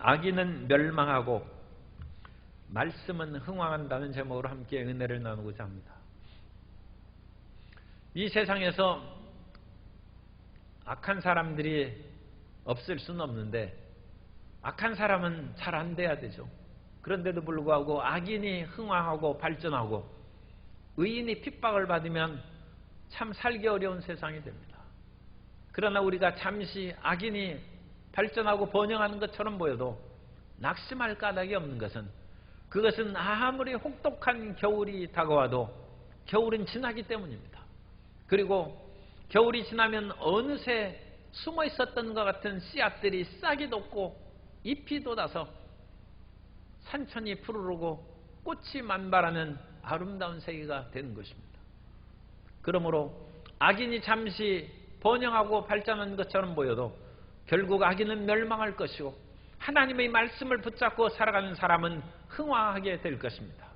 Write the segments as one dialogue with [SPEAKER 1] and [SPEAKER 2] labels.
[SPEAKER 1] 악인은 멸망하고 말씀은 흥왕한다는 제목으로 함께 은혜를 나누고자 합니다. 이 세상에서 악한 사람들이 없을 수는 없는데 악한 사람은 잘 안 돼야 되죠. 그런데도 불구하고 악인이 흥왕하고 발전하고 의인이 핍박을 받으면 참 살기 어려운 세상이 됩니다. 그러나 우리가 잠시 악인이 발전하고 번영하는 것처럼 보여도 낙심할 까닭이 없는 것은 그것은 아무리 혹독한 겨울이 다가와도 겨울은 지나기 때문입니다. 그리고 겨울이 지나면 어느새 숨어 있었던 것 같은 씨앗들이 싹이 돋고 잎이 돋아서 산천이 푸르르고 꽃이 만발하는 아름다운 세계가 되는 것입니다. 그러므로 악인이 잠시 번영하고 발전하는 것처럼 보여도 결국 악인은 멸망할 것이고 하나님의 말씀을 붙잡고 살아가는 사람은 흥왕하게 될 것입니다.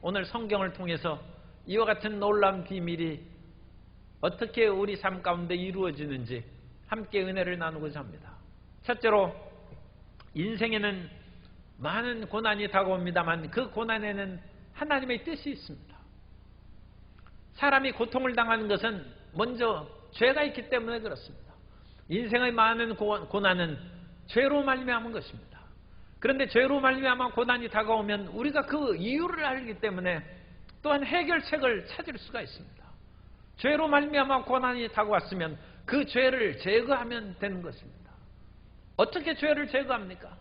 [SPEAKER 1] 오늘 성경을 통해서 이와 같은 놀라운 비밀이 어떻게 우리 삶 가운데 이루어지는지 함께 은혜를 나누고자 합니다. 첫째로 인생에는 많은 고난이 다가옵니다만 그 고난에는 하나님의 뜻이 있습니다. 사람이 고통을 당하는 것은 먼저 죄가 있기 때문에 그렇습니다. 인생의 많은 고난은 죄로 말미암은 것입니다. 그런데 죄로 말미암아 고난이 다가오면 우리가 그 이유를 알기 때문에 또한 해결책을 찾을 수가 있습니다. 죄로 말미암아 고난이 다가왔으면 그 죄를 제거하면 되는 것입니다. 어떻게 죄를 제거합니까?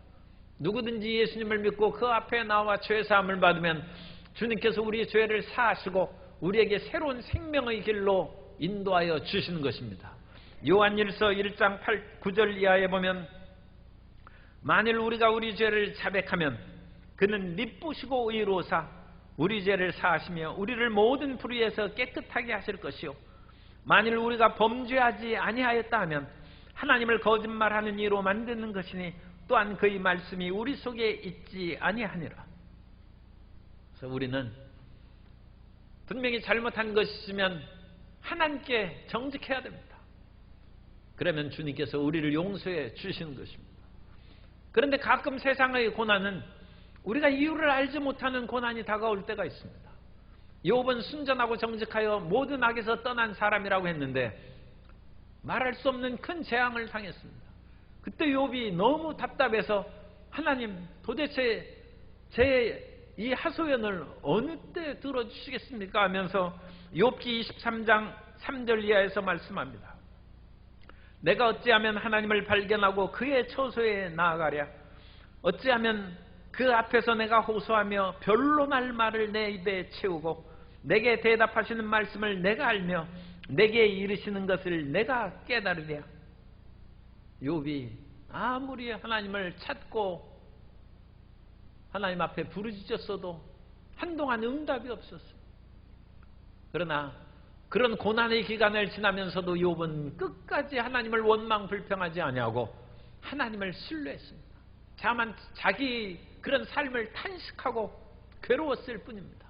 [SPEAKER 1] 누구든지 예수님을 믿고 그 앞에 나와 죄사함을 받으면 주님께서 우리의 죄를 사하시고 우리에게 새로운 생명의 길로 인도하여 주시는 것입니다. 요한일서 1장 9절 이하에 보면 만일 우리가 우리 죄를 자백하면 그는 미쁘시고 의로우사 우리 죄를 사하시며 우리를 모든 불의에서 깨끗하게 하실 것이요 만일 우리가 범죄하지 아니하였다 하면 하나님을 거짓말하는 이로 만드는 것이니 또한 그의 말씀이 우리 속에 있지 아니하니라. 그래서 우리는 분명히 잘못한 것이면 하나님께 정직해야 됩니다. 그러면 주님께서 우리를 용서해 주시는 것입니다. 그런데 가끔 세상의 고난은 우리가 이유를 알지 못하는 고난이 다가올 때가 있습니다. 욥은 순전하고 정직하여 모든 악에서 떠난 사람이라고 했는데 말할 수 없는 큰 재앙을 당했습니다. 그때 욥이 너무 답답해서 하나님 도대체 제 이 하소연을 어느 때 들어주시겠습니까? 하면서 욥기 23장 3절 이하에서 말씀합니다. 내가 어찌하면 하나님을 발견하고 그의 처소에 나아가랴. 어찌하면 그 앞에서 내가 호소하며 변론할 말을 내 입에 채우고 내게 대답하시는 말씀을 내가 알며 내게 이르시는 것을 내가 깨달으랴. 욥이 아무리 하나님을 찾고 하나님 앞에 부르짖었어도 한동안 응답이 없었어요. 그러나 그런 고난의 기간을 지나면서도 욥은 끝까지 하나님을 원망 불평하지 아니하고 하나님을 신뢰했습니다. 다만 자기 그런 삶을 탄식하고 괴로웠을 뿐입니다.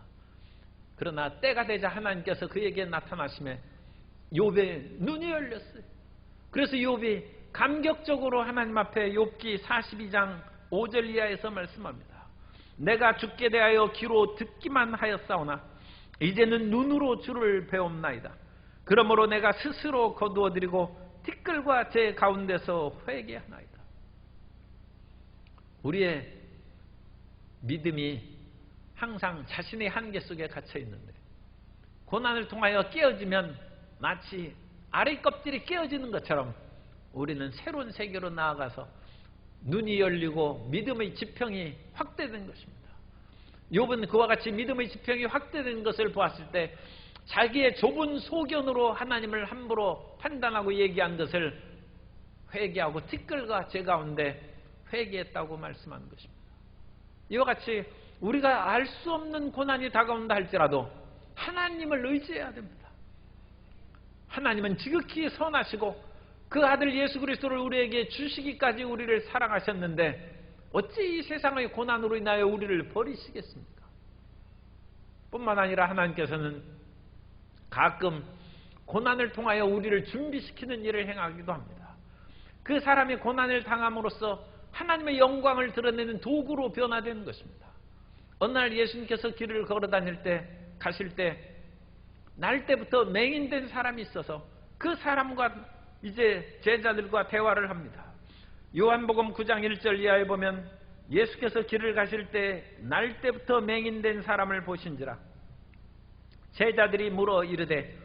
[SPEAKER 1] 그러나 때가 되자 하나님께서 그에게 나타나시며 욥의 눈이 열렸어요. 그래서 욥이 감격적으로 하나님 앞에 욥기 42장 5절 이하에서 말씀합니다. 내가 주께 대하여 귀로 듣기만 하였사오나 이제는 눈으로 주를 배움나이다. 그러므로 내가 스스로 거두어드리고 티끌과 제 가운데서 회개하나이다. 우리의 믿음이 항상 자신의 한계 속에 갇혀 있는데 고난을 통하여 깨어지면 마치 아래 껍질이 깨어지는 것처럼 우리는 새로운 세계로 나아가서 눈이 열리고 믿음의 지평이 확대된 것입니다. 욥은 그와 같이 믿음의 지평이 확대된 것을 보았을 때 자기의 좁은 소견으로 하나님을 함부로 판단하고 얘기한 것을 회개하고 티끌과 제 가운데 회개했다고 말씀하는 것입니다. 이와 같이 우리가 알 수 없는 고난이 다가온다 할지라도 하나님을 의지해야 됩니다. 하나님은 지극히 선하시고 그 아들 예수 그리스도를 우리에게 주시기까지 우리를 사랑하셨는데 어찌 이 세상의 고난으로 인하여 우리를 버리시겠습니까? 뿐만 아니라 하나님께서는 가끔 고난을 통하여 우리를 준비시키는 일을 행하기도 합니다. 그 사람이 고난을 당함으로써 하나님의 영광을 드러내는 도구로 변화되는 것입니다. 어느 날 예수님께서 길을 걸어 다닐 때, 가실 때, 날 때부터 맹인된 사람이 있어서 그 사람과 이제 제자들과 대화를 합니다. 요한복음 9장 1절 이하에 보면 예수께서 길을 가실 때 날 때부터 맹인된 사람을 보신지라. 제자들이 물어 이르되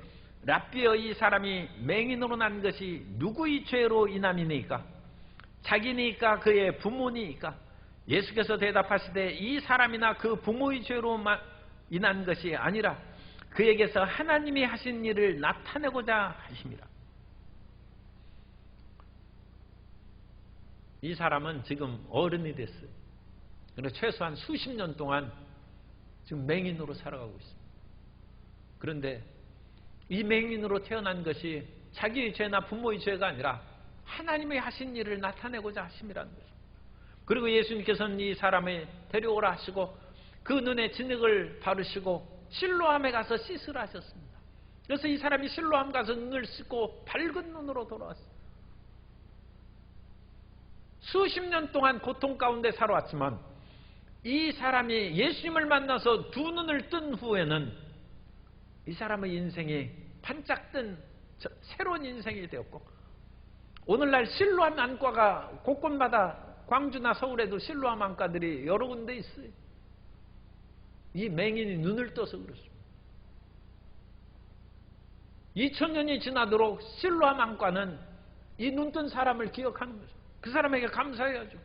[SPEAKER 1] 랍비여, 이 사람이 맹인으로 난 것이 누구의 죄로 인함이니까? 자기니까 그의 부모니까? 예수께서 대답하시되 이 사람이나 그 부모의 죄로 인한 것이 아니라 그에게서 하나님이 하신 일을 나타내고자 하심이라. 이 사람은 지금 어른이 됐어요. 그런데 최소한 수십 년 동안 지금 맹인으로 살아가고 있습니다. 그런데 이 맹인으로 태어난 것이 자기의 죄나 부모의 죄가 아니라 하나님이 하신 일을 나타내고자 하심이라는 것입니다. 그리고 예수님께서는 이 사람을 데려오라 하시고 그 눈에 진흙을 바르시고 실로암에 가서 씻으라 하셨습니다. 그래서 이 사람이 실로암 가서 눈을 씻고 밝은 눈으로 돌아왔어요. 수십 년 동안 고통 가운데 살아왔지만 이 사람이 예수님을 만나서 두 눈을 뜬 후에는 이 사람의 인생이 반짝 뜬 새로운 인생이 되었고, 오늘날 실로암 안과가 곳곳마다 광주나 서울에도 실로암 안과들이 여러 군데 있어요. 이 맹인이 눈을 떠서 그렇습니다. 2000년이 지나도록 실로암 안과는 이 눈뜬 사람을 기억하는 거죠. 그 사람에게 감사해야죠.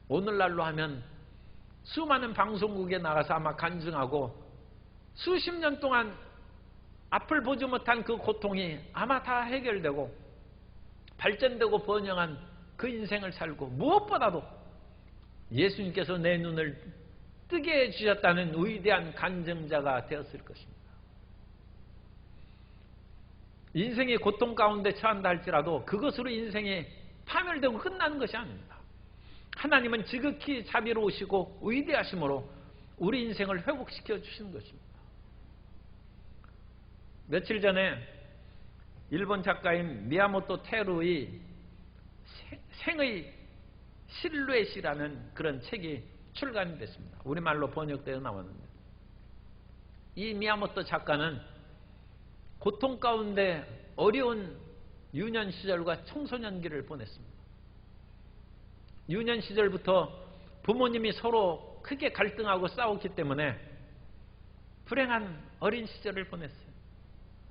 [SPEAKER 1] 오늘날로 하면 수많은 방송국에 나가서 아마 간증하고 수십 년 동안 앞을 보지 못한 그 고통이 아마 다 해결되고 발전되고 번영한 그 인생을 살고, 무엇보다도 예수님께서 내 눈을 뜨게 해주셨다는 위대한 간증자가 되었을 것입니다. 인생의 고통 가운데 처한다 할지라도 그것으로 인생이 파멸되고 끝나는 것이 아닙니다. 하나님은 지극히 자비로우시고 위대하심으로 우리 인생을 회복시켜 주시는 것입니다. 며칠 전에 일본 작가인 미야모토 테루의 생의 실루엣이라는 그런 책이 출간이 됐습니다. 우리말로 번역되어 나왔는데, 이 미야모토 작가는 고통 가운데 어려운 유년 시절과 청소년기를 보냈습니다. 유년 시절부터 부모님이 서로 크게 갈등하고 싸웠기 때문에 불행한 어린 시절을 보냈어요.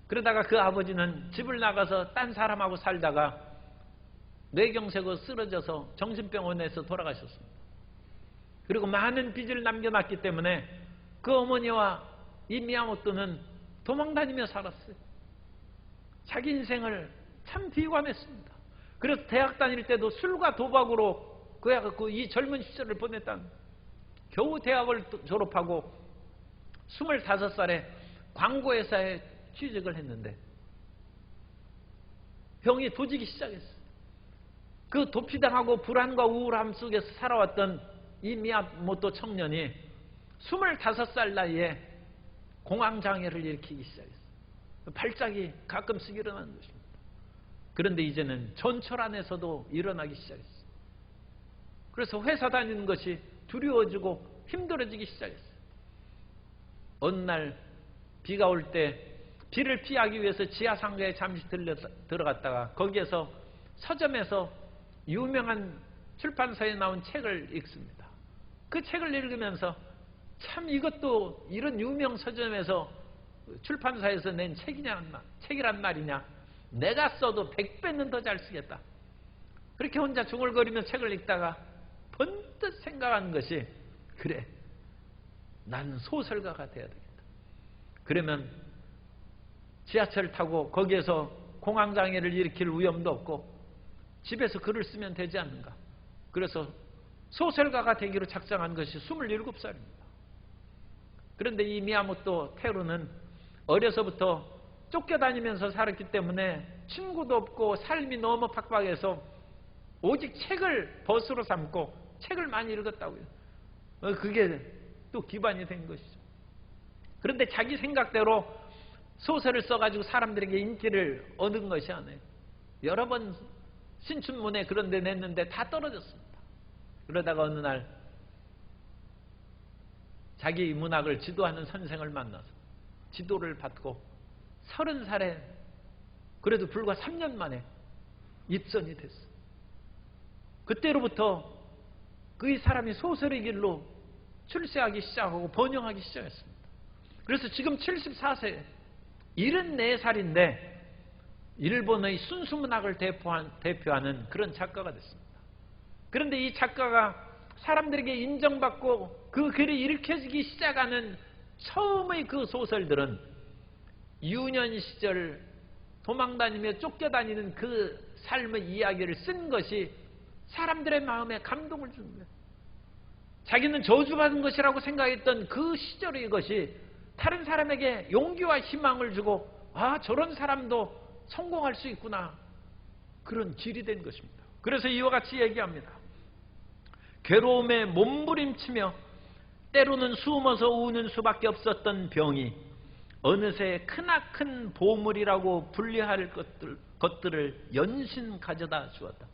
[SPEAKER 1] 그러다가 그 아버지는 집을 나가서 딴 사람하고 살다가 뇌경색으로 쓰러져서 정신병원에서 돌아가셨습니다. 그리고 많은 빚을 남겨놨기 때문에 그 어머니와 이 미야모토는 도망다니며 살았어요. 자기 인생을 참 비관했습니다. 그래서 대학 다닐 때도 술과 도박으로 그야갖고 이 젊은 시절을 보냈다는, 겨우 대학을 졸업하고 25살에 광고회사에 취직을 했는데 병이 도지기 시작했어요. 그 도피당하고 불안과 우울함 속에서 살아왔던 이 미야모토 청년이 25살 나이에 공황장애를 일으키기 시작했어요. 발작이 가끔씩 일어나는 것입니다. 그런데 이제는 전철 안에서도 일어나기 시작했어요. 그래서 회사 다니는 것이 두려워지고 힘들어지기 시작했어요. 어느 날 비가 올 때 비를 피하기 위해서 지하상가에 잠시 들어갔다가 거기에서 서점에서 유명한 출판사에 나온 책을 읽습니다. 그 책을 읽으면서 참 이것도 이런 유명 서점에서 출판사에서 낸 책이란 말이냐, 내가 써도 100배는 더 잘 쓰겠다. 그렇게 혼자 중얼거리며 책을 읽다가 번뜩 생각한 것이, 그래, 나는 소설가가 돼야 되겠다. 그러면 지하철 타고 거기에서 공황장애를 일으킬 위험도 없고 집에서 글을 쓰면 되지 않는가. 그래서 소설가가 되기로 작정한 것이 27살입니다. 그런데 이 미야모토 테루는 어려서부터 쫓겨다니면서 살았기 때문에 친구도 없고 삶이 너무 팍팍해서 오직 책을 벗으로 삼고 책을 많이 읽었다고요. 그게 또 기반이 된 것이죠. 그런데 자기 생각대로 소설을 써가지고 사람들에게 인기를 얻은 것이 아니에요. 여러 번 신춘문예 그런 데 냈는데 다 떨어졌습니다. 그러다가 어느 날 자기 문학을 지도하는 선생을 만나서 지도를 받고 30살에 그래도 불과 3년 만에 입선이 됐어요. 그때로부터 그 사람이 소설의 길로 출세하기 시작하고 번영하기 시작했습니다. 그래서 지금 74세 74살인데 일본의 순수문학을 대표하는 그런 작가가 됐습니다. 그런데 이 작가가 사람들에게 인정받고 그 글이 일으켜지기 시작하는 처음의 그 소설들은 유년 시절 도망다니며 쫓겨다니는 그 삶의 이야기를 쓴 것이 사람들의 마음에 감동을 준 거예요. 자기는 저주받은 것이라고 생각했던 그 시절의 것이 다른 사람에게 용기와 희망을 주고 아 저런 사람도 성공할 수 있구나 그런 길이 된 것입니다. 그래서 이와 같이 얘기합니다. 괴로움에 몸부림치며 때로는 숨어서 우는 수밖에 없었던 병이 어느새 크나큰 보물이라고 분리할 것들을 연신 가져다 주었다.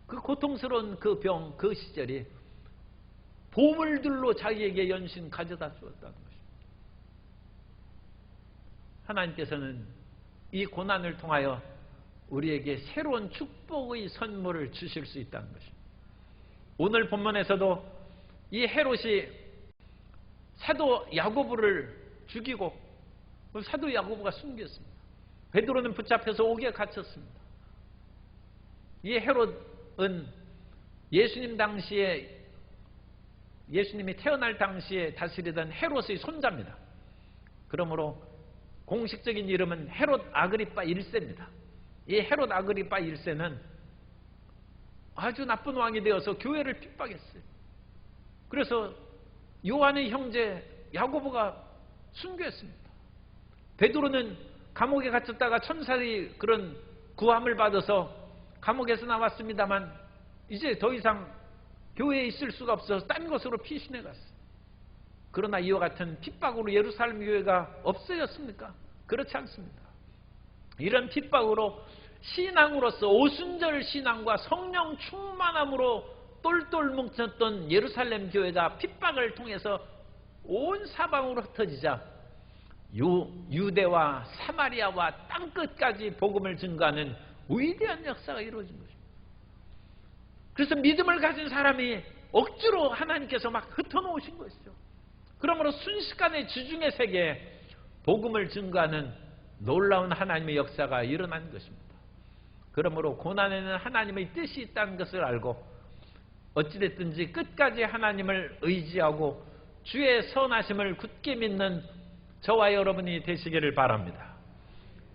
[SPEAKER 1] 그 고통스러운 그 병, 그 시절이 보물들로 자기에게 연신 가져다 주었다는 것입니다. 하나님께서는 이 고난을 통하여 우리에게 새로운 축복의 선물을 주실 수 있다는 것입니다. 오늘 본문에서도 이 헤롯이 사도 야고보를 죽이고 사도 야고보가 숨겼습니다. 베드로는 붙잡혀서 옥에 갇혔습니다. 이 헤롯은 예수님이 태어날 당시에 다스리던 헤롯의 손자입니다. 그러므로 공식적인 이름은 헤롯 아그리파 1세입니다. 이 헤롯 아그리파 1세는 아주 나쁜 왕이 되어서 교회를 핍박했어요. 그래서 요한의 형제 야고보가 순교했습니다. 베드로는 감옥에 갇혔다가 천사의 그런 구함을 받아서 감옥에서 나왔습니다만 이제 더 이상 교회에 있을 수가 없어서 딴 곳으로 피신해 갔어요. 그러나 이와 같은 핍박으로 예루살렘 교회가 없어졌습니까? 그렇지 않습니다. 이런 핍박으로 신앙으로서 오순절 신앙과 성령 충만함으로 똘똘 뭉쳤던 예루살렘 교회가 핍박을 통해서 온 사방으로 흩어지자 유대와 사마리아와 땅끝까지 복음을 증거하는 위대한 역사가 이루어진 것입니다. 그래서 믿음을 가진 사람이 억지로 하나님께서 막 흩어놓으신 것이죠. 그러므로 순식간에 지중해 세계에 복음을 증거하는 놀라운 하나님의 역사가 일어난 것입니다. 그러므로 고난에는 하나님의 뜻이 있다는 것을 알고 어찌됐든지 끝까지 하나님을 의지하고 주의 선하심을 굳게 믿는 저와 여러분이 되시기를 바랍니다.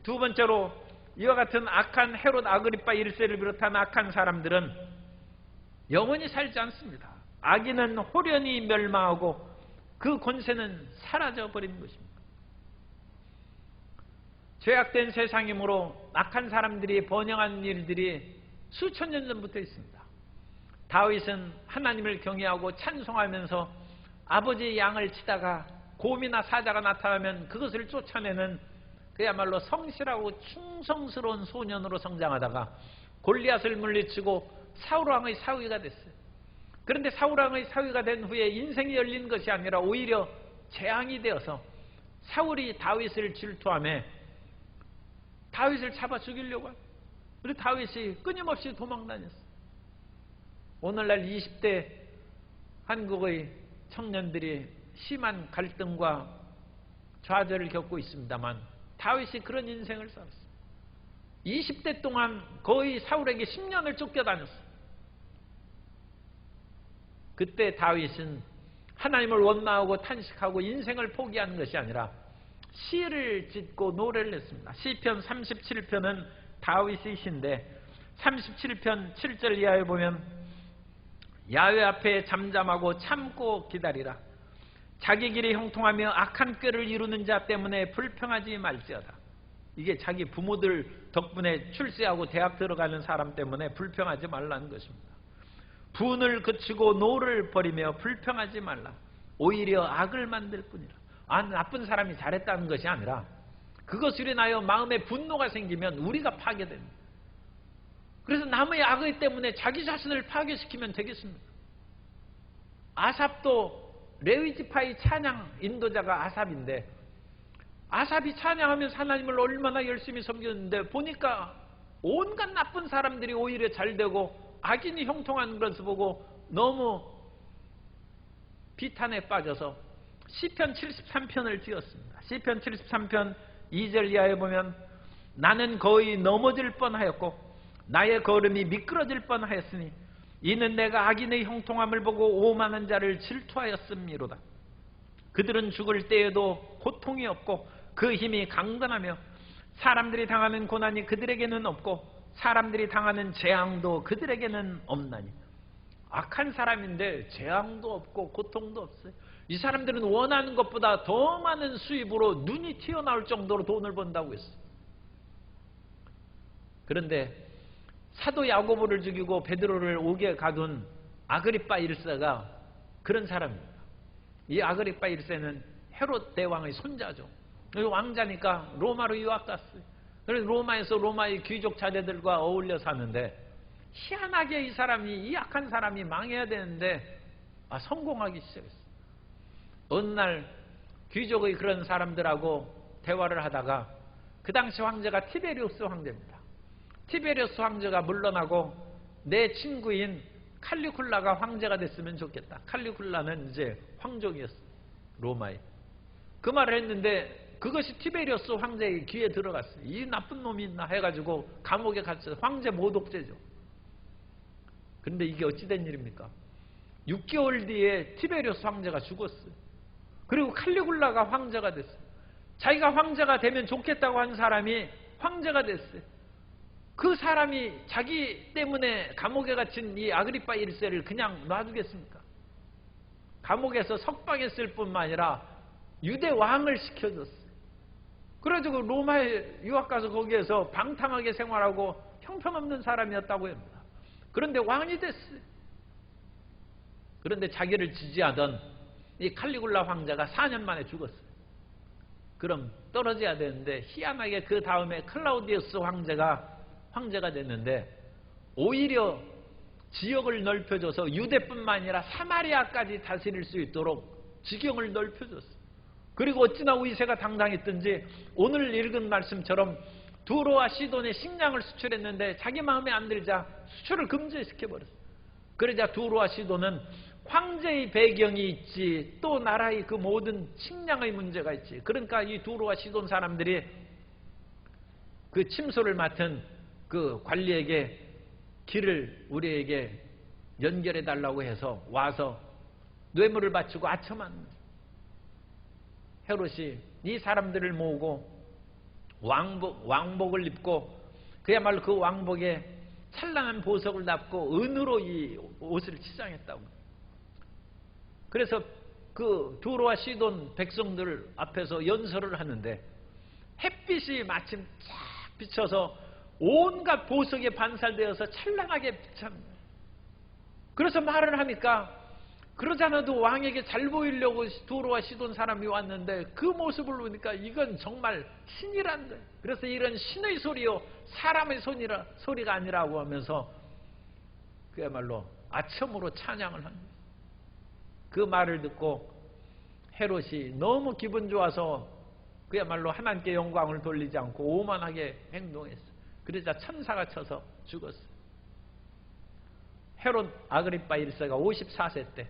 [SPEAKER 1] 두 번째로 이와 같은 악한 헤롯 아그리파 1세를 비롯한 악한 사람들은 영원히 살지 않습니다. 악인은 홀연히 멸망하고 그 권세는 사라져버리는 것입니다. 죄악된 세상이므로 악한 사람들이 번영한 일들이 수천 년 전부터 있습니다. 다윗은 하나님을 경외하고 찬송하면서 아버지의 양을 치다가 곰이나 사자가 나타나면 그것을 쫓아내는 그야말로 성실하고 충성스러운 소년으로 성장하다가 골리앗을 물리치고 사울왕의 사위가 됐어요. 그런데 사울왕의 사위가 된 후에 인생이 열린 것이 아니라 오히려 재앙이 되어서 사울이 다윗을 질투하며 다윗을 잡아 죽이려고 하고 그리고 다윗이 끊임없이 도망다녔어요. 오늘날 20대 한국의 청년들이 심한 갈등과 좌절을 겪고 있습니다만 다윗이 그런 인생을 살았어요. 20대 동안 거의 사울에게 10년을 쫓겨다녔어요. 그때 다윗은 하나님을 원망하고 탄식하고 인생을 포기하는 것이 아니라 시를 짓고 노래를 했습니다. 시편 37편은 다윗의 시인데 37편 7절 이하에 보면 야훼 앞에 잠잠하고 참고 기다리라. 자기 길이 형통하며 악한 꾀를 이루는 자 때문에 불평하지 말지어다. 이게 자기 부모들 덕분에 출세하고 대학 들어가는 사람 때문에 불평하지 말라는 것입니다. 분을 그치고 노를 버리며 불평하지 말라. 오히려 악을 만들 뿐이라. 나쁜 사람이 잘했다는 것이 아니라 그것으로 인하여 마음에 분노가 생기면 우리가 파괴됩니다. 그래서 남의 악의 때문에 자기 자신을 파괴시키면 되겠습니까? 아삽도 레위지파의 찬양 인도자가 아삽인데, 아삽이 찬양하면서 하나님을 얼마나 열심히 섬겼는데 보니까 온갖 나쁜 사람들이 오히려 잘되고 악인이 형통한 것을 보고 너무 비탄에 빠져서 시편 73편을 지었습니다. 시편 73편 2절 이하에 보면, 나는 거의 넘어질 뻔하였고 나의 걸음이 미끄러질 뻔하였으니 이는 내가 악인의 형통함을 보고 오만한 자를 질투하였음이로다. 그들은 죽을 때에도 고통이 없고 그 힘이 강건하며 사람들이 당하는 고난이 그들에게는 없고 사람들이 당하는 재앙도 그들에게는 없나니. 악한 사람인데 재앙도 없고 고통도 없어요. 이 사람들은 원하는 것보다 더 많은 수입으로 눈이 튀어나올 정도로 돈을 번다고 했어요. 그런데 사도 야고보를 죽이고 베드로를 옥에 가둔 아그리빠 1세가 그런 사람입니다. 이 아그리빠 1세는 헤롯 대왕의 손자죠. 왕자니까 로마로 유학 갔어요. 그래서 로마에서 로마의 귀족 자제들과 어울려 사는데, 희한하게 이 사람이, 이 악한 사람이 망해야 되는데 성공하기 시작했어요. 어느 날 귀족의 그런 사람들하고 대화를 하다가, 그 당시 황제가 티베리우스 황제입니다. 티베리우스 황제가 물러나고 내 친구인 칼리굴라가 황제가 됐으면 좋겠다. 칼리굴라는 이제 황족이었어요, 로마에. 그 말을 했는데 그것이 티베리우스 황제의 귀에 들어갔어요. 이 나쁜 놈이 있나 해가지고 감옥에 갇혀서, 황제 모독죄죠. 그런데 이게 어찌된 일입니까? 6개월 뒤에 티베리우스 황제가 죽었어요. 그리고 칼리굴라가 황제가 됐어요. 자기가 황제가 되면 좋겠다고 한 사람이 황제가 됐어요. 그 사람이 자기 때문에 감옥에 갇힌 이 아그리빠 1세를 그냥 놔두겠습니까? 감옥에서 석방했을 뿐만 아니라 유대 왕을 시켜줬어요. 그래가지고 로마에 유학 가서 거기에서 방탕하게 생활하고 형편없는 사람이었다고 합니다. 그런데 왕이 됐어요. 그런데 자기를 지지하던 이 칼리굴라 황제가 4년 만에 죽었어요. 그럼 떨어져야 되는데, 희한하게 그 다음에 클라우디우스 황제가 됐는데, 오히려 지역을 넓혀줘서 유대뿐만 아니라 사마리아까지 다스릴 수 있도록 지경을 넓혀줬어요. 그리고 어찌나 위세가 당당했든지 오늘 읽은 말씀처럼 두로와 시돈에 식량을 수출했는데 자기 마음에 안 들자 수출을 금지시켜버렸어요. 그러자 두로와 시돈은 황제의 배경이 있지, 또 나라의 그 모든 식량의 문제가 있지. 그러니까 이 두로와 시돈 사람들이 그 침소를 맡은 그 관리에게 길을 우리에게 연결해 달라고 해서 와서 뇌물을 바치고 아첨한 헤롯이 이 사람들을 모으고 왕복을 입고, 그야말로 그 왕복에 찬란한 보석을 납고 은으로 이 옷을 치장했다고. 그래서 그 두로와 시돈 백성들 앞에서 연설을 하는데, 햇빛이 마침 쫙 비쳐서 온갖 보석에 반살되어서 찬란하게 비쳤습니다. 그래서 말을 하니까, 그러잖아도 왕에게 잘 보이려고 두로와 시돈 사람이 왔는데 그 모습을 보니까 이건 정말 신이란다. 그래서 이런 신의 소리요 사람의 소리가 아니라고 하면서 그야말로 아첨으로 찬양을 합니다. 그 말을 듣고 헤롯이 너무 기분 좋아서 그야말로 하나님께 영광을 돌리지 않고 오만하게 행동했어요. 그러자 천사가 쳐서 죽었어요. 헤롯 아그리빠 1세가 54세 때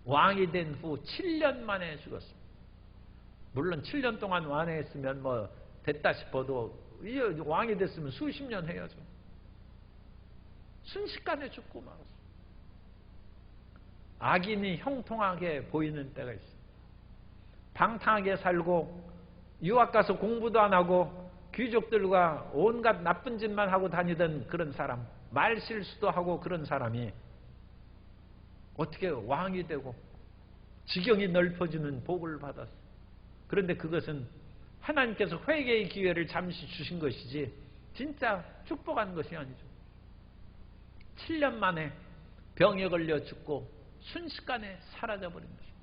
[SPEAKER 1] 왕이 된 후 7년 만에 죽었습니다. 물론 7년 동안 완해했으면 뭐 됐다 싶어도 왕이 됐으면 수십 년 해야죠. 순식간에 죽고 말았어요. 악인이 형통하게 보이는 때가 있어요. 방탕하게 살고 유학 가서 공부도 안 하고 귀족들과 온갖 나쁜 짓만 하고 다니던 그런 사람, 말실수도 하고 그런 사람이 어떻게 왕이 되고 지경이 넓어지는 복을 받았어요. 그런데 그것은 하나님께서 회개의 기회를 잠시 주신 것이지 진짜 축복한 것이 아니죠. 7년 만에 병에 걸려 죽고 순식간에 사라져버린 것입니다.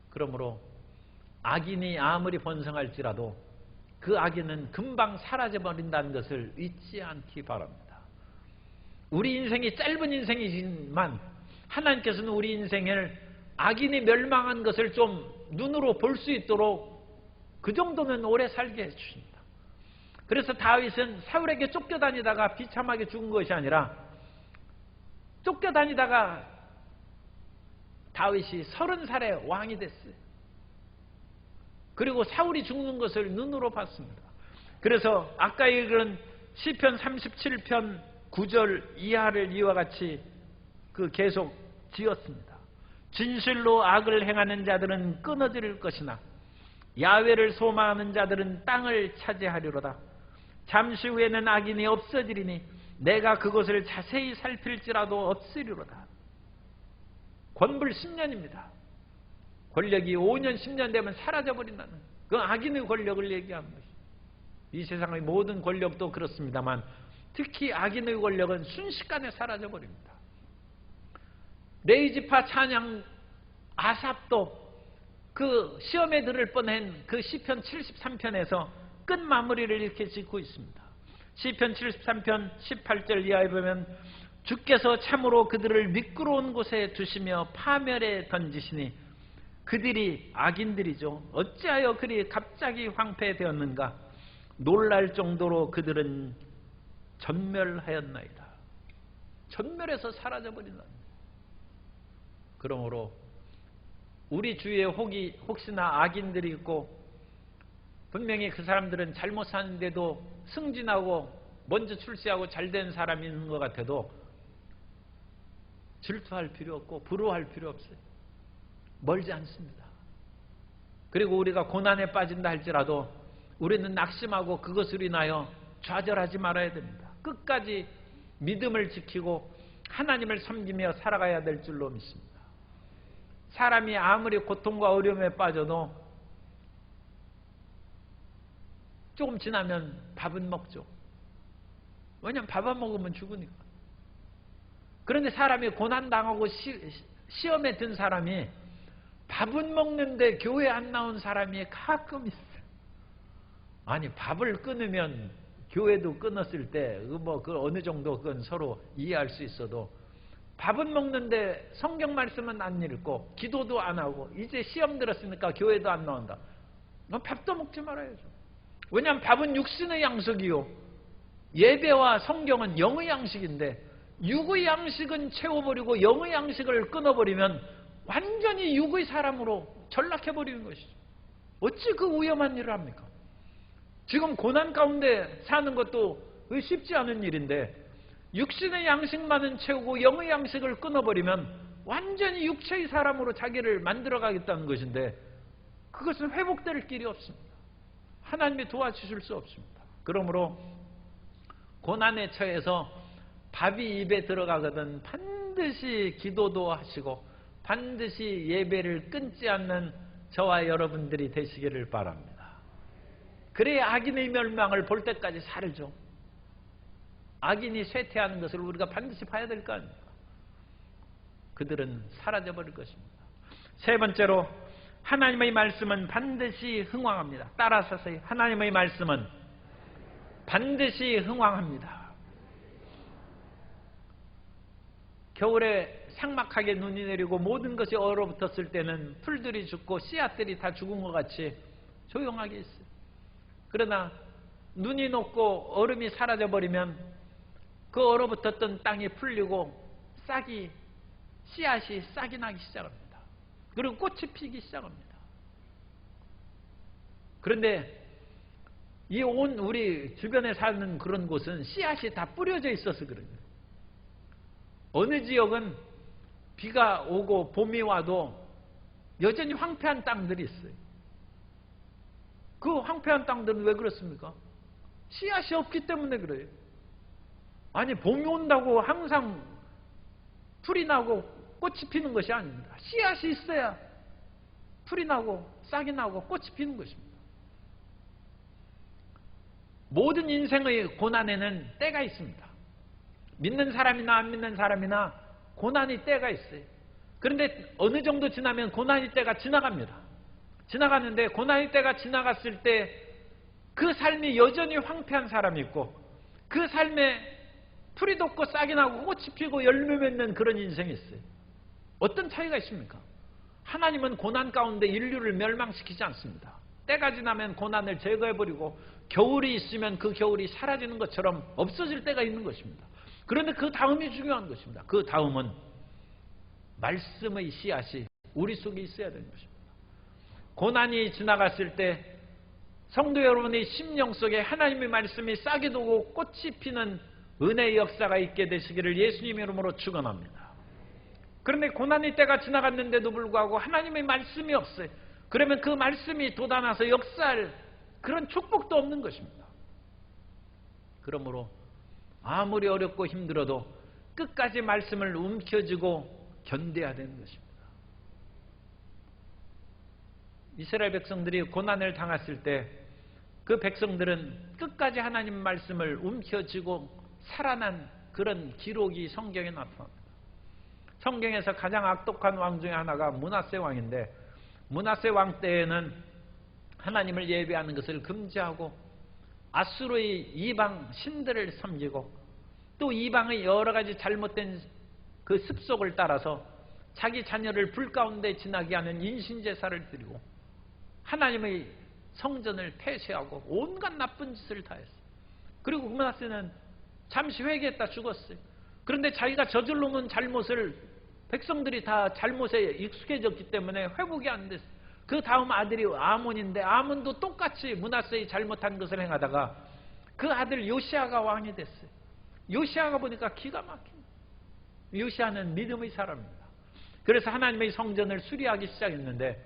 [SPEAKER 1] 그러므로 악인이 아무리 번성할지라도 그 악인은 금방 사라져버린다는 것을 잊지 않기 바랍니다. 우리 인생이 짧은 인생이지만 하나님께서는 우리 인생을 악인이 멸망한 것을 좀 눈으로 볼 수 있도록 그 정도는 오래 살게 해주십니다. 그래서 다윗은 사울에게 쫓겨다니다가 비참하게 죽은 것이 아니라 쫓겨다니다가 다윗이 30살에 왕이 됐어요. 그리고 사울이 죽는 것을 눈으로 봤습니다. 그래서 아까 읽은 시편 37편 9절 이하를 이와 같이 계속 지었습니다. 진실로 악을 행하는 자들은 끊어질 것이나 야훼를 소망하는 자들은 땅을 차지하리로다. 잠시 후에는 악인이 없어지리니 내가 그것을 자세히 살필지라도 없으리로다. 권불 10년입니다. 권력이 5년 10년 되면 사라져버린다는 그 악인의 권력을 얘기하는 것입니다. 이 세상의 모든 권력도 그렇습니다만 특히 악인의 권력은 순식간에 사라져버립니다. 레위지파 찬양 아삽도 그 시험에 들을 뻔한 그 시편 73편에서 끝 마무리를 이렇게 짓고 있습니다. 시편 73편 18절 이하에 보면 주께서 참으로 그들을 미끄러운 곳에 두시며 파멸에 던지시니 그들이 악인들이죠. 어찌하여 그리 갑자기 황폐되었는가. 놀랄 정도로 그들은 전멸하였나이다. 전멸해서 사라져버린다. 그러므로 우리 주위에 혹시나 악인들이 있고 분명히 그 사람들은 잘못 사는데도 승진하고 먼저 출세하고 잘된 사람이 있는 것 같아도 질투할 필요 없고 부러워할 필요 없어요. 멀지 않습니다. 그리고 우리가 고난에 빠진다 할지라도 우리는 낙심하고 그것으로 인하여 좌절하지 말아야 됩니다. 끝까지 믿음을 지키고 하나님을 섬기며 살아가야 될 줄로 믿습니다. 사람이 아무리 고통과 어려움에 빠져도 조금 지나면 밥은 먹죠. 왜냐하면 밥 안 먹으면 죽으니까. 그런데 사람이 고난당하고 시험에 든 사람이 밥은 먹는데 교회 안 나온 사람이 가끔 있어요. 아니 밥을 끊으면 교회도 끊었을 때 그 어느 정도 그건 서로 이해할 수 있어도 밥은 먹는데 성경 말씀은 안 읽고 기도도 안 하고 이제 시험 들었으니까 교회도 안 나온다. 밥도 먹지 말아야죠. 왜냐하면 밥은 육신의 양식이요 예배와 성경은 영의 양식인데 육의 양식은 채워버리고 영의 양식을 끊어버리면 완전히 육의 사람으로 전락해버리는 것이죠. 어찌 그 위험한 일을 합니까? 지금 고난 가운데 사는 것도 쉽지 않은 일인데 육신의 양식만은 채우고 영의 양식을 끊어버리면 완전히 육체의 사람으로 자기를 만들어가겠다는 것인데 그것은 회복될 길이 없습니다. 하나님이 도와주실 수 없습니다. 그러므로 고난에 처해서 밥이 입에 들어가거든 반드시 기도도 하시고 반드시 예배를 끊지 않는 저와 여러분들이 되시기를 바랍니다. 그래야 악인의 멸망을 볼 때까지 살죠. 악인이 쇠퇴하는 것을 우리가 반드시 봐야 될 거 아닙니까? 그들은 사라져버릴 것입니다. 세 번째로 하나님의 말씀은 반드시 흥왕합니다. 따라서 하세요. 하나님의 말씀은 반드시 흥왕합니다. 겨울에 삭막하게 눈이 내리고 모든 것이 얼어붙었을 때는 풀들이 죽고 씨앗들이 다 죽은 것 같이 조용하게 있어요. 그러나 눈이 녹고 얼음이 사라져버리면 그 얼어붙었던 땅이 풀리고 씨앗이 싹이 나기 시작합니다. 그리고 꽃이 피기 시작합니다. 그런데 이 온 우리 주변에 사는 그런 곳은 씨앗이 다 뿌려져 있어서 그래요. 어느 지역은 비가 오고 봄이 와도 여전히 황폐한 땅들이 있어요. 그 황폐한 땅들은 왜 그렇습니까? 씨앗이 없기 때문에 그래요. 아니 봄이 온다고 항상 풀이 나고 꽃이 피는 것이 아닙니다. 씨앗이 있어야 풀이 나고 싹이 나고 꽃이 피는 것입니다. 모든 인생의 고난에는 때가 있습니다. 믿는 사람이나 안 믿는 사람이나 고난이 때가 있어요. 그런데 어느 정도 지나면 고난이 때가 지나갑니다. 지나가는데 고난이 때가 지나갔을 때 그 삶이 여전히 황폐한 사람이 있고 그 삶에 풀이 돋고 싹이 나고 꽃이 피고 열매 맺는 그런 인생이 있어요. 어떤 차이가 있습니까? 하나님은 고난 가운데 인류를 멸망시키지 않습니다. 때가 지나면 고난을 제거해버리고 겨울이 있으면 그 겨울이 사라지는 것처럼 없어질 때가 있는 것입니다. 그런데 그 다음이 중요한 것입니다. 그 다음은 말씀의 씨앗이 우리 속에 있어야 되는 것입니다. 고난이 지나갔을 때 성도 여러분의 심령 속에 하나님의 말씀이 싹이 돋고 꽃이 피는 은혜의 역사가 있게 되시기를 예수님 이름으로 축원합니다. 그런데 고난의 때가 지나갔는데도 불구하고 하나님의 말씀이 없어요. 그러면 그 말씀이 돋아나서 역사할 그런 축복도 없는 것입니다. 그러므로 아무리 어렵고 힘들어도 끝까지 말씀을 움켜쥐고 견뎌야 되는 것입니다. 이스라엘 백성들이 고난을 당했을 때 그 백성들은 끝까지 하나님 말씀을 움켜쥐고 살아난 그런 기록이 성경에 나타납니다. 성경에서 가장 악독한 왕 중에 하나가 므낫세 왕인데 므낫세 왕 때에는 하나님을 예배하는 것을 금지하고 아수르의 이방 신들을 섬기고 또 이방의 여러 가지 잘못된 그 습속을 따라서 자기 자녀를 불 가운데 지나게 하는 인신제사를 드리고 하나님의 성전을 폐쇄하고 온갖 나쁜 짓을 다 했어요. 그리고 므낫세는 잠시 회개했다 죽었어요. 그런데 자기가 저질러 놓은 잘못을 백성들이 다 잘못에 익숙해졌기 때문에 회복이 안 됐어요. 그 다음 아들이 아몬인데 아몬도 똑같이 므낫세의 잘못한 것을 행하다가 그 아들 요시아가 왕이 됐어요. 요시아가 보니까 기가 막힙니다. 요시아는 믿음의 사람입니다. 그래서 하나님의 성전을 수리하기 시작했는데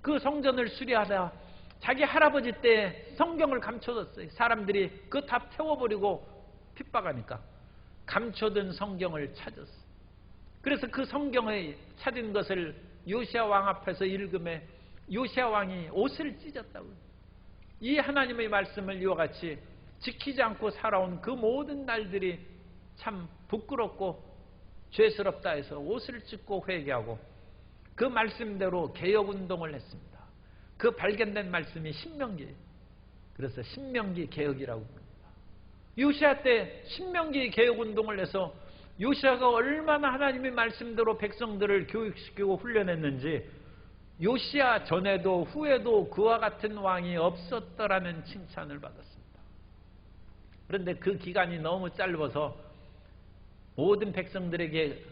[SPEAKER 1] 그 성전을 수리하다 자기 할아버지 때 성경을 감춰뒀어요. 사람들이 그거 다 태워버리고 핍박하니까 감춰둔 성경을 찾았어요. 그래서 그 성경을 찾은 것을 요시아 왕 앞에서 읽음에 요시아 왕이 옷을 찢었다고요. 이 하나님의 말씀을 이와 같이 지키지 않고 살아온 그 모든 날들이 참 부끄럽고 죄스럽다 해서 옷을 찢고 회개하고 그 말씀대로 개혁운동을 했습니다. 그 발견된 말씀이 신명기예요. 그래서 신명기 개혁이라고 부릅니다. 요시아 때 신명기 개혁운동을 해서 요시아가 얼마나 하나님의 말씀대로 백성들을 교육시키고 훈련했는지 요시아 전에도 후에도 그와 같은 왕이 없었더라는 칭찬을 받았습니다. 그런데 그 기간이 너무 짧아서 모든 백성들에게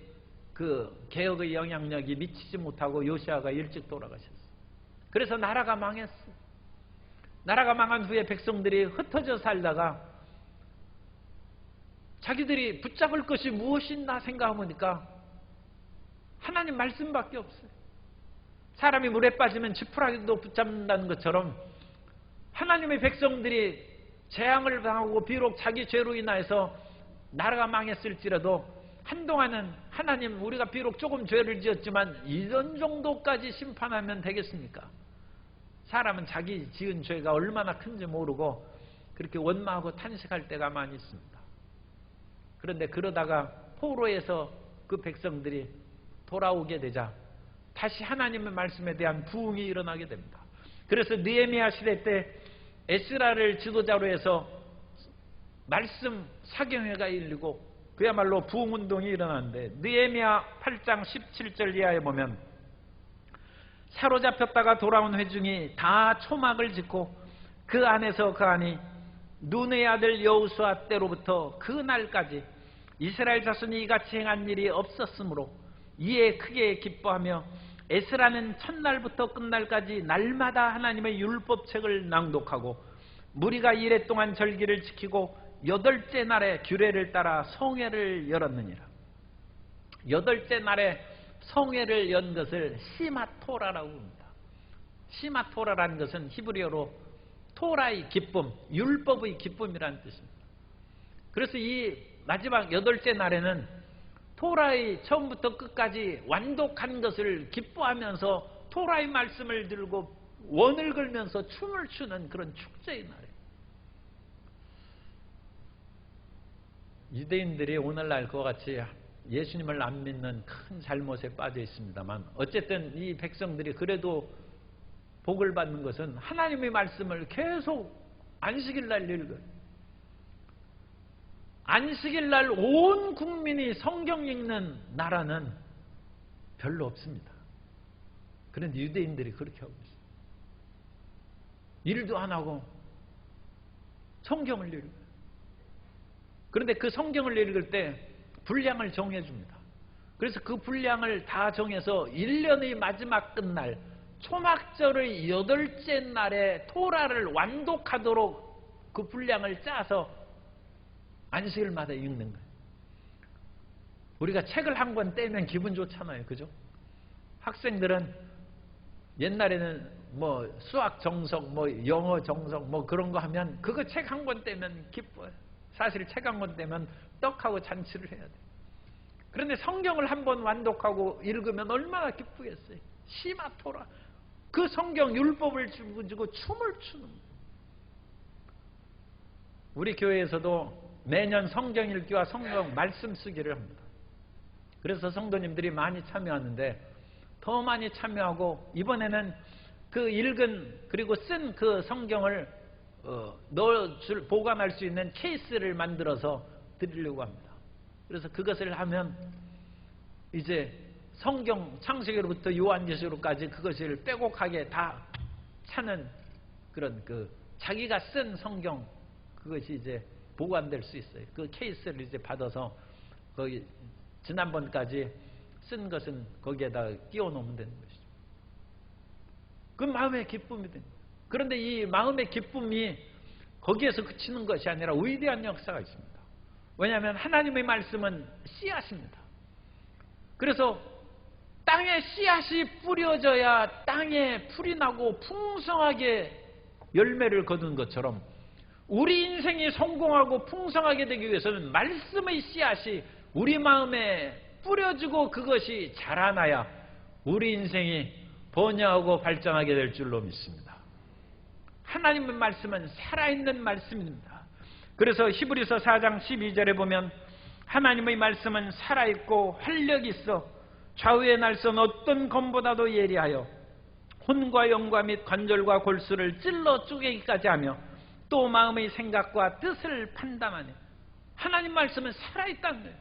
[SPEAKER 1] 그 개혁의 영향력이 미치지 못하고 요시아가 일찍 돌아가셨어요. 그래서 나라가 망했어요. 나라가 망한 후에 백성들이 흩어져 살다가 자기들이 붙잡을 것이 무엇이 있나 생각해보니까 하나님 말씀밖에 없어요. 사람이 물에 빠지면 지푸라기도 붙잡는다는 것처럼 하나님의 백성들이 재앙을 당하고 비록 자기 죄로 인하여서 나라가 망했을지라도 한동안은 하나님 우리가 비록 조금 죄를 지었지만 이런 정도까지 심판하면 되겠습니까? 사람은 자기 지은 죄가 얼마나 큰지 모르고 그렇게 원망하고 탄식할 때가 많이 있습니다. 그런데 그러다가 포로에서 그 백성들이 돌아오게 되자 다시 하나님의 말씀에 대한 부흥이 일어나게 됩니다. 그래서 느헤미야 시대 때 에스라를 지도자로 해서 말씀 사경회가 열리고 그야말로 부흥운동이 일어나는데 느헤미야 8장 17절 이하에 보면 사로잡혔다가 돌아온 회중이 다 초막을 짓고 그 안에서 그 안이 눈의 아들 여호수아 때로부터 그 날까지 이스라엘 자손이 이같이 행한 일이 없었으므로 이에 크게 기뻐하며 에스라는 첫날부터 끝날까지 날마다 하나님의 율법책을 낭독하고 무리가 이레 동안 절기를 지키고 8째 날에 규례를 따라 성회를 열었느니라. 8째 날에 성회를 연 것을 시마토라라고 합니다. 시마토라라는 것은 히브리어로 토라의 기쁨, 율법의 기쁨이라는 뜻입니다. 그래서 이 마지막 8째 날에는 토라의 처음부터 끝까지 완독한 것을 기뻐하면서 토라의 말씀을 들고 원을 걸면서 춤을 추는 그런 축제의 날이에요. 유대인들이 오늘날 그와 같이 예수님을 안 믿는 큰 잘못에 빠져 있습니다만 어쨌든 이 백성들이 그래도 복을 받는 것은 하나님의 말씀을 계속 안식일 날 읽어요. 안식일 날 온 국민이 성경 읽는 나라는 별로 없습니다. 그런데 유대인들이 그렇게 하고 있어요. 일도 안 하고 성경을 읽어요. 그런데 그 성경을 읽을 때 분량을 정해줍니다. 그래서 그 분량을 다 정해서 1년의 마지막 끝날 초막절의 8째 날에 토라를 완독하도록 그 분량을 짜서 안식일마다 읽는 거예요. 우리가 책을 한 권 떼면 기분 좋잖아요. 그죠? 학생들은 옛날에는 뭐 수학 정석, 뭐 영어 정석, 뭐 그런 거 하면 그거 책 한 권 떼면 기뻐요. 사실 책 한 권 떼면 떡하고 잔치를 해야 돼요. 그런데 성경을 한 번 완독하고 읽으면 얼마나 기쁘겠어요. 시마토라. 그 성경 율법을 주고 춤을 추는 거예요. 우리 교회에서도 매년 성경 읽기와 성경 말씀 쓰기를 합니다. 그래서 성도님들이 많이 참여하는데 더 많이 참여하고 이번에는 그 읽은 그리고 쓴 그 성경을 보관할 수 있는 케이스를 만들어서 드리려고 합니다. 그래서 그것을 하면 이제 성경 창세기로부터 요한계시록까지 그것을 빼곡하게 다 찾는 그런 그 자기가 쓴 성경 그것이 이제 보관될 수 있어요. 그 케이스를 이제 받아서 거기 지난번까지 쓴 것은 거기에다 끼워 놓으면 되는 것이죠. 그 마음의 기쁨이 됩니다. 그런데 이 마음의 기쁨이 거기에서 그치는 것이 아니라 위대한 역사가 있습니다. 왜냐하면 하나님의 말씀은 씨앗입니다. 그래서 땅에 씨앗이 뿌려져야 땅에 풀이 나고 풍성하게 열매를 거두는 것처럼 우리 인생이 성공하고 풍성하게 되기 위해서는 말씀의 씨앗이 우리 마음에 뿌려지고 그것이 자라나야 우리 인생이 번영하고 발전하게 될 줄로 믿습니다. 하나님의 말씀은 살아있는 말씀입니다. 그래서 히브리서 4장 12절에 보면 하나님의 말씀은 살아있고 활력이 있어 좌우의 날선 어떤 검보다도 예리하여 혼과 영과 및 관절과 골수를 찔러 쪼개기까지 하며 또 마음의 생각과 뜻을 판단하네. 하나님 말씀은 살아있다는 거예요.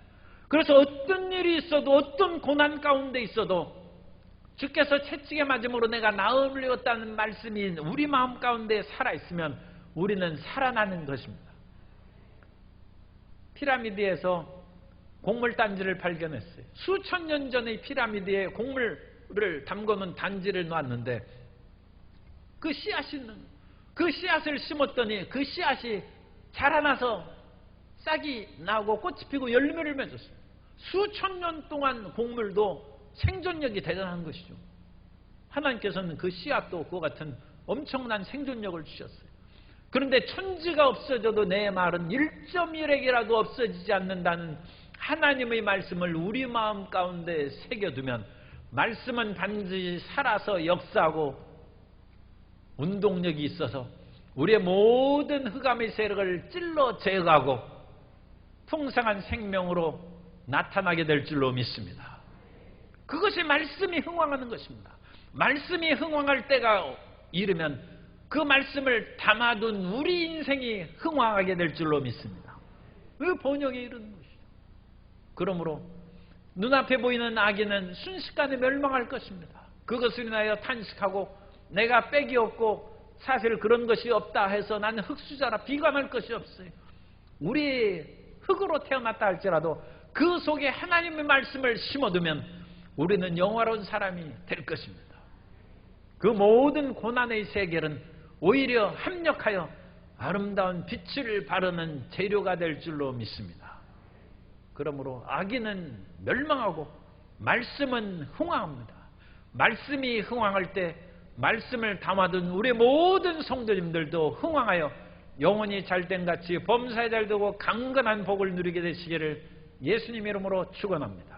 [SPEAKER 1] 그래서 어떤 일이 있어도 어떤 고난 가운데 있어도 주께서 채찍에 맞음으로 내가 나으리었다는 말씀이 우리 마음 가운데 살아있으면 우리는 살아나는 것입니다. 피라미드에서 곡물단지를 발견했어요. 수천 년 전의 피라미드에 곡물을 담궈놓은 단지를 놨는데 그 씨앗이 있는 거예요. 그 씨앗을 심었더니 그 씨앗이 자라나서 싹이 나고 꽃이 피고 열매를 맺었어요. 수천 년 동안 곡물도 생존력이 대단한 것이죠. 하나님께서는 그 씨앗도 그와 같은 엄청난 생존력을 주셨어요. 그런데 천지가 없어져도 내 말은 1.1핵이라도 없어지지 않는다는 하나님의 말씀을 우리 마음 가운데 새겨두면 말씀은 반드시 살아서 역사하고 운동력이 있어서 우리의 모든 흑암의 세력을 찔러 제거하고 풍성한 생명으로 나타나게 될 줄로 믿습니다. 그것이 말씀이 흥왕하는 것입니다. 말씀이 흥왕할 때가 이르면 그 말씀을 담아둔 우리 인생이 흥왕하게 될 줄로 믿습니다. 그 번영에 이르는 것이죠. 그러므로 눈앞에 보이는 악인은 순식간에 멸망할 것입니다. 그것을 인하여 탄식하고 내가 빽이 없고 사실 그런 것이 없다 해서 나는 흙수자라 비관할 것이 없어요. 우리 흙으로 태어났다 할지라도 그 속에 하나님의 말씀을 심어두면 우리는 영화로운 사람이 될 것입니다. 그 모든 고난의 세계는 오히려 합력하여 아름다운 빛을 바르는 재료가 될 줄로 믿습니다. 그러므로 악인은 멸망하고 말씀은 흥왕합니다. 말씀이 흥왕할 때 말씀을 담아둔 우리 모든 성도님들도 흥왕하여 영혼이 잘된 같이 범사에 잘되고 강건한 복을 누리게 되시기를 예수님 이름으로 축원합니다.